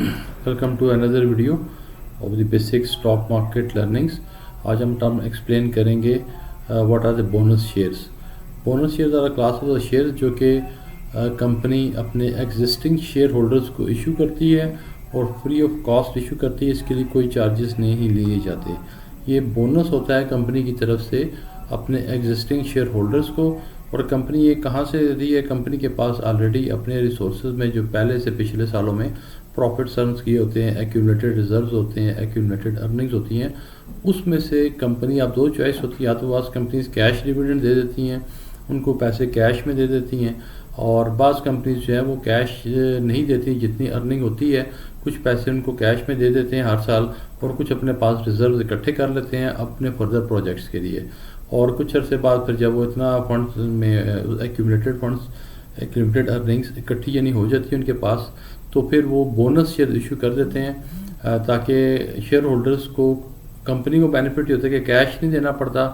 Welcome to another video of the basic stock market learnings. आज हम term explain करेंगे what are the bonus shares. Bonus shares are class of the shares जो कि company अपने existing share holders को issue करती है और फ्री ऑफ कॉस्ट इशू करती है। इसके लिए कोई चार्जेस नहीं लिए जाते। ये बोनस होता है कंपनी की तरफ से अपने एग्जिस्टिंग शेयर होल्डर्स को। और कंपनी ये कहाँ से देती है? कंपनी के पास ऑलरेडी अपने रिसोर्सेज में जो पहले से पिछले सालों में प्रॉफिट्स अर्न किए होते हैं, एक्यूमुलेटेड रिजर्व्स होते हैं, एक्यूमुलेटेड अर्निंग्स होती हैं, उसमें से कंपनी आप दो चॉइस होती है, या तो बाज़ कंपनीज कैश डिविडेंड दे देती हैं, उनको पैसे कैश में दे देती हैं, और बाज़ कंपनीज जो है वो कैश नहीं देती। जितनी अर्निंग होती है कुछ पैसे उनको कैश में दे देते हैं हर साल, और कुछ अपने पास रिजर्व इकट्ठे कर लेते हैं अपने फर्दर प्रोजेक्ट्स के लिए। और कुछ अर्से बाद फिर जब वो इतना फंड्स में एक्यूमुलेटेड अर्निंग्स इकट्ठी यानी हो जाती है उनके पास, तो फिर वो बोनस शेयर इशू कर देते हैं ताकि शेयर होल्डर्स को, कंपनी को बेनिफिट ये होता है कि कैश नहीं देना पड़ता,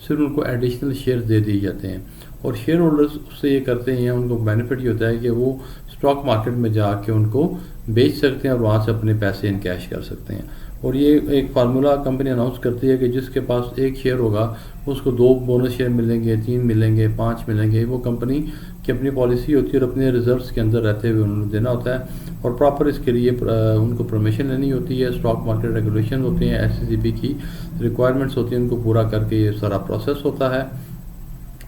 सिर्फ उनको एडिशनल शेयर दे दिए जाते हैं। और शेयर होल्डर्स उससे ये करते हैं, उनको बेनिफिट ये होता है कि वो स्टॉक मार्केट में जाके उनको बेच सकते हैं और वहाँ से अपने पैसे इन कैश कर सकते हैं। और ये एक फार्मूला कंपनी अनाउंस करती है कि जिसके पास एक शेयर होगा उसको 2 बोनस शेयर मिलेंगे, 3 मिलेंगे, 5 मिलेंगे। वो कंपनी की अपनी पॉलिसी होती है और अपने रिजर्व्स के अंदर रहते हुए उन्होंने देना होता है। और प्रॉपर इसके लिए उनको परमिशन लेनी होती है, स्टॉक मार्केट रेगुलेशन होती हैं, SEBI की रिक्वायरमेंट्स होती हैं, उनको पूरा करके ये सारा प्रोसेस होता है।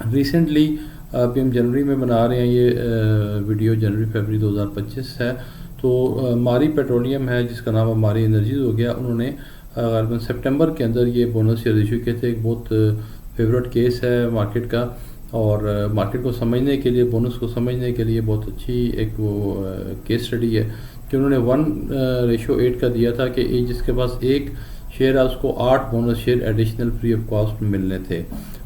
रिसेंटली अभी हम जनवरी में बना रहे हैं, ये वीडियो जनवरी-फरवरी 2025 है। तो मारी पेट्रोलियम है जिसका नाम अब मारी एनर्जीज हो गया, उन्होंने तकरीबन सितंबर के अंदर ये बोनस शेयर इशू किए थे। एक बहुत फेवरेट केस है मार्केट का, और मार्केट को समझने के लिए, बोनस को समझने के लिए बहुत अच्छी एक वो केस स्टडी है कि उन्होंने 1:8 का दिया था कि जिसके पास एक शेयर है उसको 8 bonus share additional free of cost मिलने थे।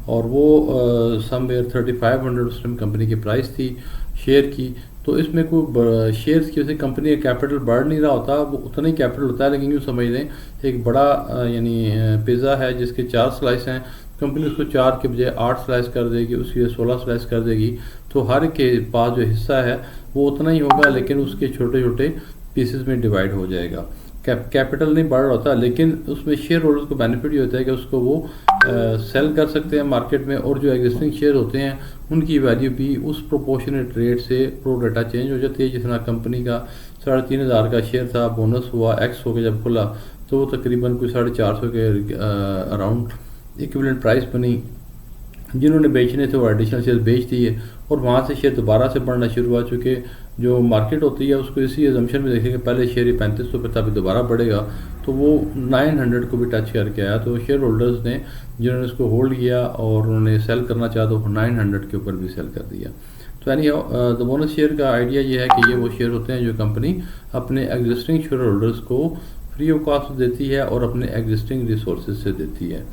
और वो समवेयर 3500 उस टाइम कंपनी की प्राइस थी शेयर की। तो इसमें कोई शेयर्स की वजह से कंपनी का कैपिटल बढ़ नहीं रहा होता, वो उतना ही कैपिटल होता है, लेकिन यूँ समझ लें एक बड़ा यानी पिज़्ज़ा है जिसके 4 स्लाइस हैं, कंपनी उसको 4 के बजाय 8 स्लाइस कर देगी, उसकी 16 स्लाइस कर देगी। तो हर के पास जो हिस्सा है वो उतना ही होगा, लेकिन उसके छोटे छोटे पीसेस में डिवाइड हो जाएगा। कैपिटल नहीं बढ़ रहा होता, लेकिन उसमें शेयर होल्डर्स को बेनिफिट ये होता है कि उसको वो सेल कर सकते हैं मार्केट में, और जो एग्जिस्टिंग शेयर होते हैं उनकी वैल्यू भी उस प्रोपोर्शनेट रेट से प्रो डेटा चेंज हो जाती है। जिस तरह कंपनी का 3500 का शेयर था, बोनस हुआ एक्स हो के जब खुला तो वो तकरीबन कोई 450 के अराउंड इक्विवेलेंट प्राइस बनी। जिन्होंने बेचने थे वो एडिशनल शेयर बेच दिए, और वहाँ से शेयर दोबारा से बढ़ना शुरू हुआ। चूँकि जो मार्केट होती है उसको इसी एजम्पशन में देखेंगे पहले शेयर 3500 पे था, अभी दोबारा बढ़ेगा, तो वो 900 को भी टच करके आया। तो शेयर होल्डर्स ने जिन्होंने इसको होल्ड किया और उन्होंने सेल करना चाहा तो 900 के ऊपर भी सेल कर दिया। तो यानी द बोनस शेयर का आइडिया ये है कि ये वो शेयर होते हैं जो कंपनी अपने एग्जिस्टिंग शेयर होल्डर्स को फ्री ऑफ कॉस्ट देती है और अपने एग्जिस्टिंग रिसोर्सेज से देती है।